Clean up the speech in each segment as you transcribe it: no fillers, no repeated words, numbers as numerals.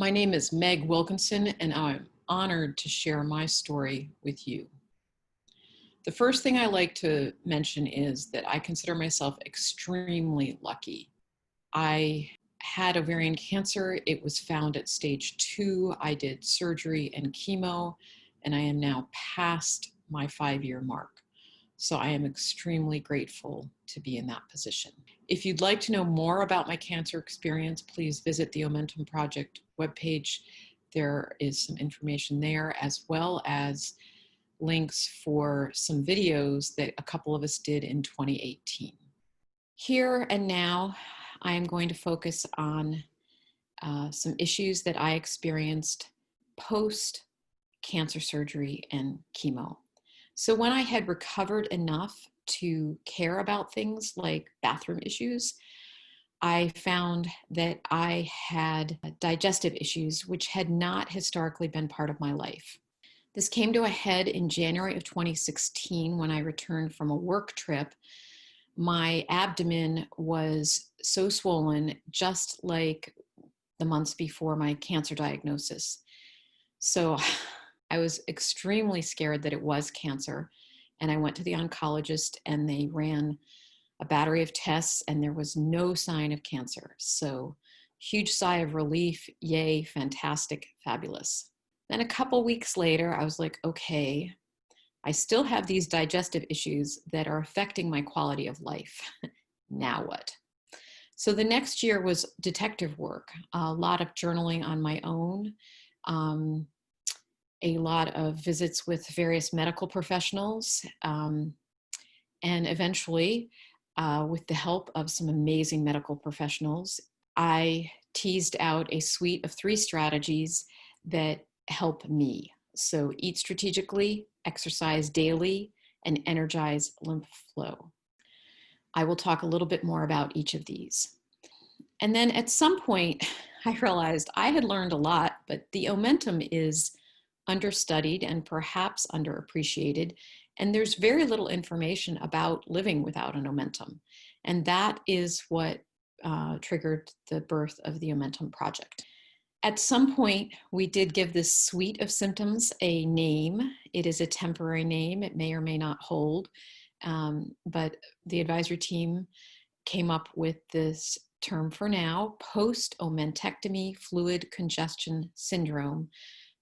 My name is Meg Wilkinson, and I'm honored to share my story with you. The first thing I like to mention is that I consider myself extremely lucky. I had ovarian cancer. It was found at stage 2. I did surgery and chemo, and I am now past my 5-year mark. So I am extremely grateful to be in that position. If you'd like to know more about my cancer experience, please visit the Omentum Project webpage. There is some information there, as well as links for some videos that a couple of us did in 2018. Here and now, I am going to focus on some issues that I experienced post cancer surgery and chemo. So when I had recovered enough to care about things like bathroom issues, I found that I had digestive issues, which had not historically been part of my life. This came to a head in January of 2016 when I returned from a work trip. My abdomen was so swollen, just like the months before my cancer diagnosis. So I was extremely scared that it was cancer. And I went to the oncologist and they ran a battery of tests and there was no sign of cancer. So huge sigh of relief. Yay, fantastic, fabulous. Then a couple weeks later, I was like, okay, I still have these digestive issues that are affecting my quality of life. Now what? So the next year was detective work, a lot of journaling on my own, a lot of visits with various medical professionals, and eventually, with the help of some amazing medical professionals, I teased out a suite of 3 strategies that help me. So eat strategically, exercise daily, and energize lymph flow. I will talk a little bit more about each of these. And then at some point, I realized I had learned a lot, but the Omentum is understudied and perhaps underappreciated. And there's very little information about living without an Omentum. And that is what triggered the birth of the Omentum Project. At some point, we did give this suite of symptoms a name. It is a temporary name. It may or may not hold. But the advisory team came up with this term for now, post-omentectomy fluid congestion syndrome,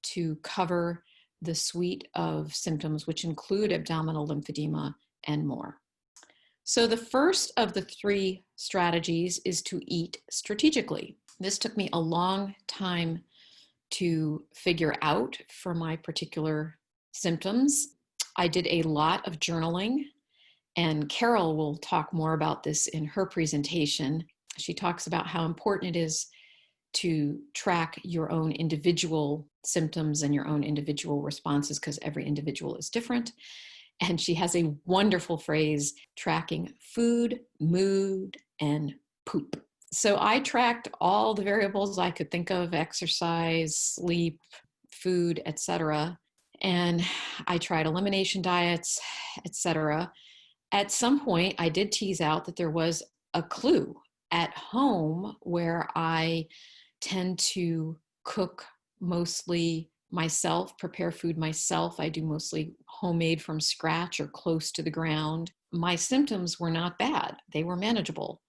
to cover the suite of symptoms, which include abdominal lymphedema and more. So the first of the 3 strategies is to eat strategically. This took me a long time to figure out for my particular symptoms. I did a lot of journaling, and Carol will talk more about this in her presentation. She talks about how important it is to track your own individual symptoms and your own individual responses because every individual is different. And she has a wonderful phrase, tracking food, mood, and poop. So I tracked all the variables I could think of: exercise, sleep, food, etc. And I tried elimination diets, etc. At some point, I did tease out that there was a clue. At home, where I tend to cook mostly myself, prepare food myself, I do mostly homemade from scratch or close to the ground, my symptoms were not bad. They were manageable.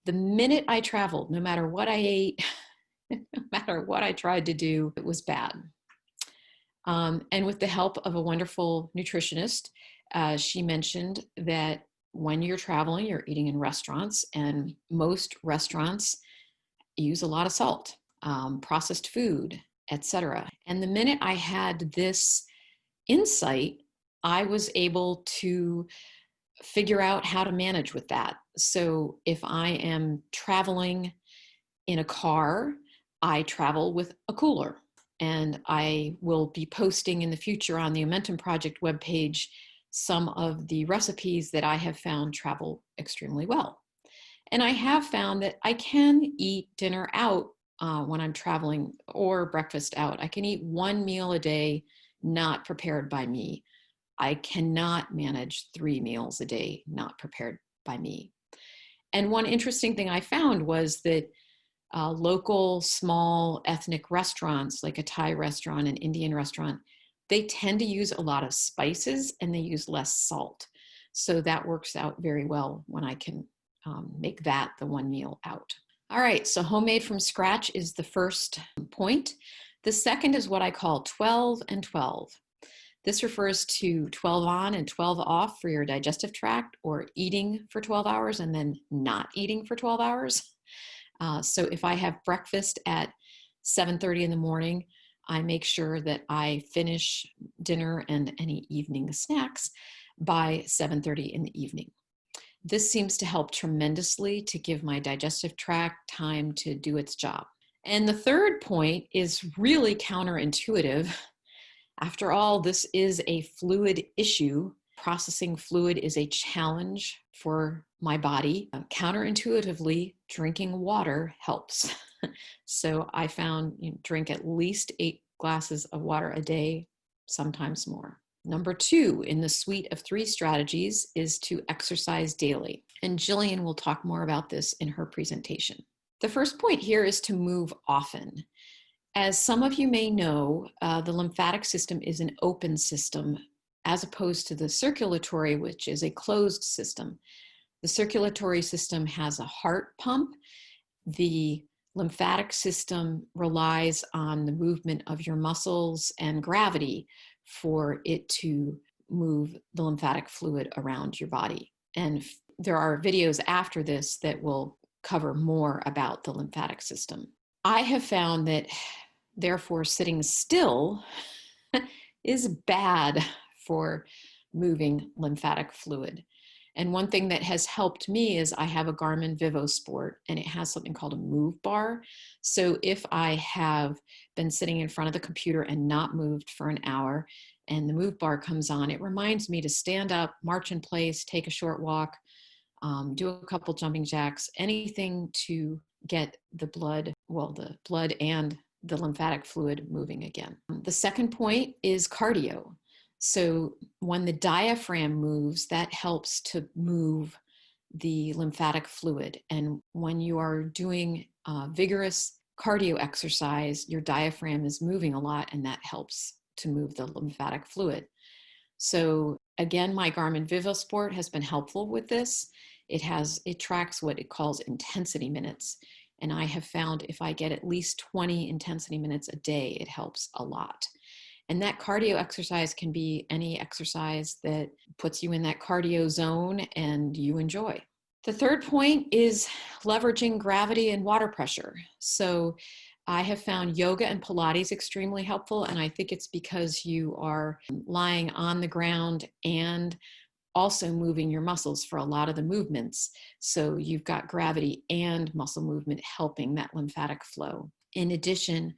The minute I traveled, no matter what I ate, no matter what I tried to do, it was bad. And with the help of a wonderful nutritionist, she mentioned that when you're traveling, you're eating in restaurants, and most restaurants use a lot of salt, processed food, etc. And the minute I had this insight, I was able to figure out how to manage with that. So if I am traveling in a car, I travel with a cooler. And I will be posting in the future on the Omentum Project webpage some of the recipes that I have found travel extremely well. And I have found that I can eat dinner out when I'm traveling or breakfast out. I can eat one meal a day, not prepared by me. I cannot manage 3 meals a day, not prepared by me. And one interesting thing I found was that local small ethnic restaurants, like a Thai restaurant, an Indian restaurant, they tend to use a lot of spices and they use less salt. So that works out very well when I can make that the one meal out. All right, so homemade from scratch is the first point. The second is what I call 12 and 12. This refers to 12 on and 12 off for your digestive tract, or eating for 12 hours and then not eating for 12 hours. So if I have breakfast at 7:30 in the morning, I make sure that I finish dinner and any evening snacks by 7:30 in the evening. This seems to help tremendously to give my digestive tract time to do its job. And the third point is really counterintuitive. After all, this is a fluid issue. Processing fluid is a challenge for my body. Counterintuitively, drinking water helps. So I found drink at least 8 glasses of water a day, sometimes more. Number 2 in the suite of 3 strategies is to exercise daily. And Jillian will talk more about this in her presentation. The first point here is to move often. As some of you may know, the lymphatic system is an open system as opposed to the circulatory, which is a closed system. The circulatory system has a heart pump. The lymphatic system relies on the movement of your muscles and gravity for it to move the lymphatic fluid around your body. And there are videos after this that will cover more about the lymphatic system. I have found that, therefore, sitting still is bad for moving lymphatic fluid. And one thing that has helped me is I have a Garmin VivoSport, and it has something called a move bar. So if I have been sitting in front of the computer and not moved for an hour, and the move bar comes on, it reminds me to stand up, march in place, take a short walk, do a couple jumping jacks, anything to get the blood and the lymphatic fluid moving again. The second point is cardio. So when the diaphragm moves, that helps to move the lymphatic fluid. And when you are doing vigorous cardio exercise, your diaphragm is moving a lot, and that helps to move the lymphatic fluid. So again, my Garmin VivoSport has been helpful with this. It tracks what it calls intensity minutes. And I have found if I get at least 20 intensity minutes a day, it helps a lot. And that cardio exercise can be any exercise that puts you in that cardio zone and you enjoy. The third point is leveraging gravity and water pressure. So I have found yoga and Pilates extremely helpful, and I think it's because you are lying on the ground and also moving your muscles for a lot of the movements. So you've got gravity and muscle movement helping that lymphatic flow. In addition,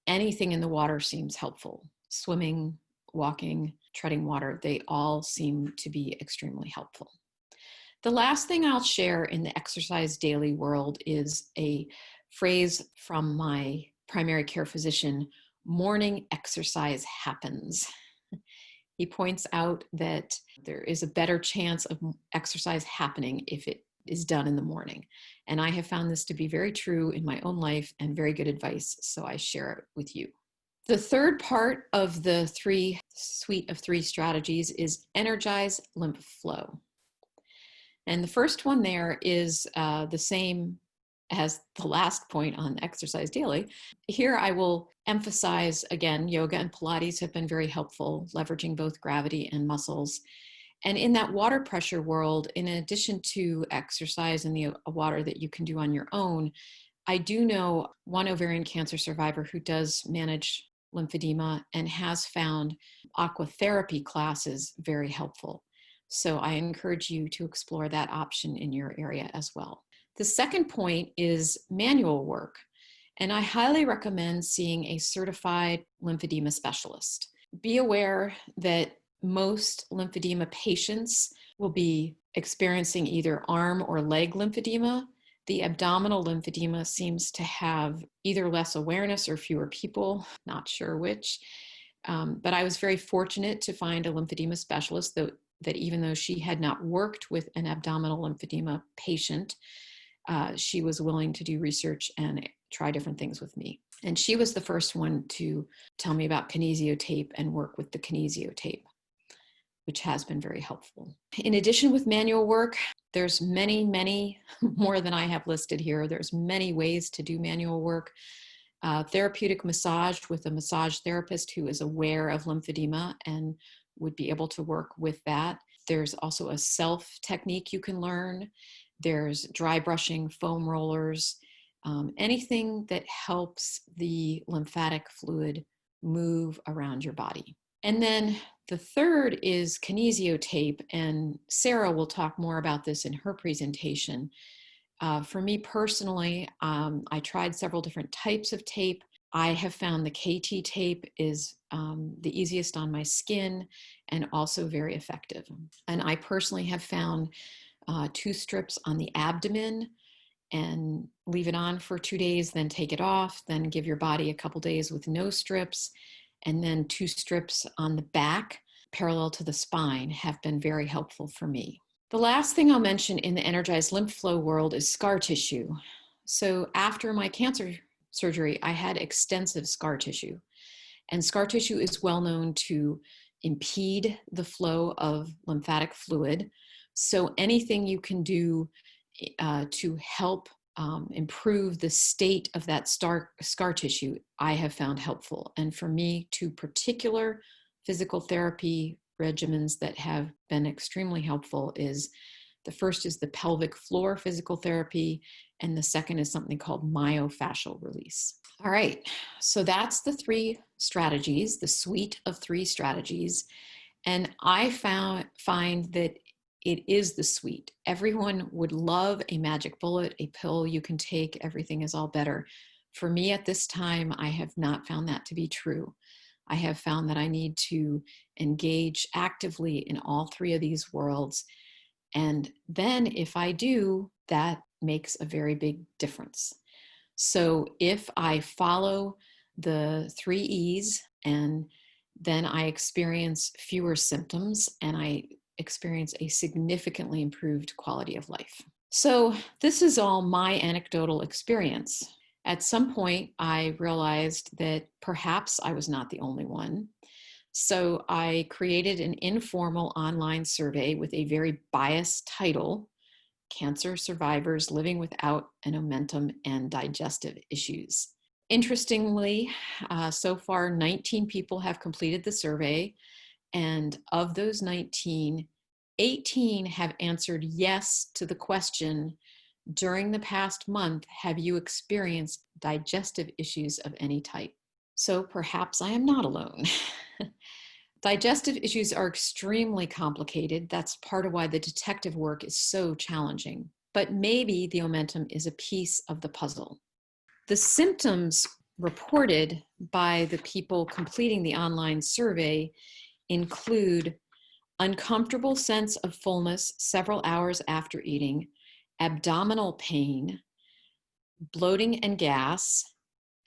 anything in the water seems helpful. Swimming, walking, treading water, they all seem to be extremely helpful. The last thing I'll share in the exercise daily world is a phrase from my primary care physician: morning exercise happens. He points out that there is a better chance of exercise happening if it is done in the morning. And I have found this to be very true in my own life and very good advice, so I share it with you. The third part of the suite of 3 strategies is energize lymph flow. And the first one there is the same as the last point on exercise daily. Here I will emphasize, again, yoga and Pilates have been very helpful, leveraging both gravity and muscles. And in that water pressure world, in addition to exercise and the water that you can do on your own, I do know one ovarian cancer survivor who does manage lymphedema and has found aquatherapy classes very helpful. So I encourage you to explore that option in your area as well. The second point is manual work, and I highly recommend seeing a certified lymphedema specialist. Be aware that most lymphedema patients will be experiencing either arm or leg lymphedema, The abdominal lymphedema seems to have either less awareness or fewer people, not sure which. But I was very fortunate to find a lymphedema specialist that even though she had not worked with an abdominal lymphedema patient, she was willing to do research and try different things with me. And she was the first one to tell me about kinesiotape and work with the kinesiotape, which has been very helpful. In addition, with manual work, there's many more than I have listed here. There's many ways to do manual work. Therapeutic massage with a massage therapist who is aware of lymphedema and would be able to work with that. There's also a self technique you can learn. There's dry brushing, foam rollers, anything that helps the lymphatic fluid move around your body. And then the third is kinesiotape, and Sarah will talk more about this in her presentation. For me personally, I tried several different types of tape. I have found the KT tape is the easiest on my skin and also very effective. And I personally have found 2 strips on the abdomen and leave it on for 2 days, then take it off, then give your body a couple days with no strips, and then 2 strips on the back parallel to the spine have been very helpful for me. The last thing I'll mention in the energized lymph flow world is scar tissue. So after my cancer surgery, I had extensive scar tissue. And scar tissue is well known to impede the flow of lymphatic fluid. So anything you can do to help improve the state of that scar tissue, I have found helpful. And for me, 2 particular physical therapy regimens that have been extremely helpful is the first is the pelvic floor physical therapy, and the second is something called myofascial release. All right, so that's the 3 strategies, the suite of 3 strategies. And I find that it is the suite. Everyone would love a magic bullet, a pill you can take, everything is all better. For me at this time, I have not found that to be true. I have found that I need to engage actively in all 3 of these worlds. And then if I do, that makes a very big difference. So if I follow the 3 E's and then I experience fewer symptoms and I experience a significantly improved quality of life. So this is all my anecdotal experience. At some point, I realized that perhaps I was not the only one. So I created an informal online survey with a very biased title, Cancer Survivors Living Without an Omentum and Digestive Issues. Interestingly, so far 19 people have completed the survey, and of those 19, 18 have answered yes to the question, during the past month, have you experienced digestive issues of any type? So perhaps I am not alone. Digestive issues are extremely complicated. That's part of why the detective work is so challenging. But maybe the Omentum is a piece of the puzzle. The symptoms reported by the people completing the online survey include uncomfortable sense of fullness several hours after eating, abdominal pain, bloating and gas,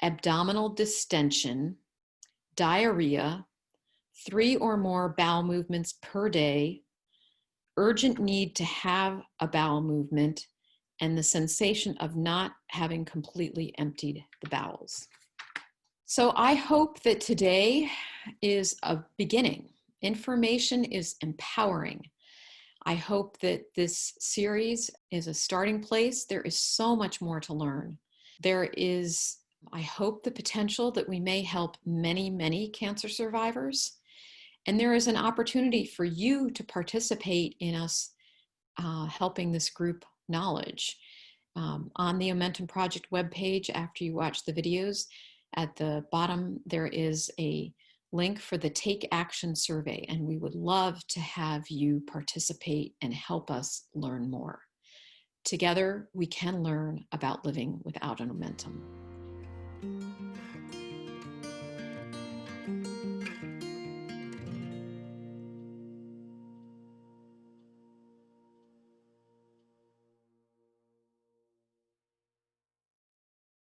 abdominal distension, diarrhea, 3 or more bowel movements per day, urgent need to have a bowel movement, and the sensation of not having completely emptied the bowels. So I hope that today is a beginning. Information is empowering. I hope that this series is a starting place. There is so much more to learn. There is, I hope, the potential that we may help many cancer survivors. And there is an opportunity for you to participate in us helping this group knowledge. On the Omentum Project webpage, after you watch the videos, at the bottom there is a link for the Take Action survey, and we would love to have you participate and help us learn more. Together, we can learn about living without an Omentum.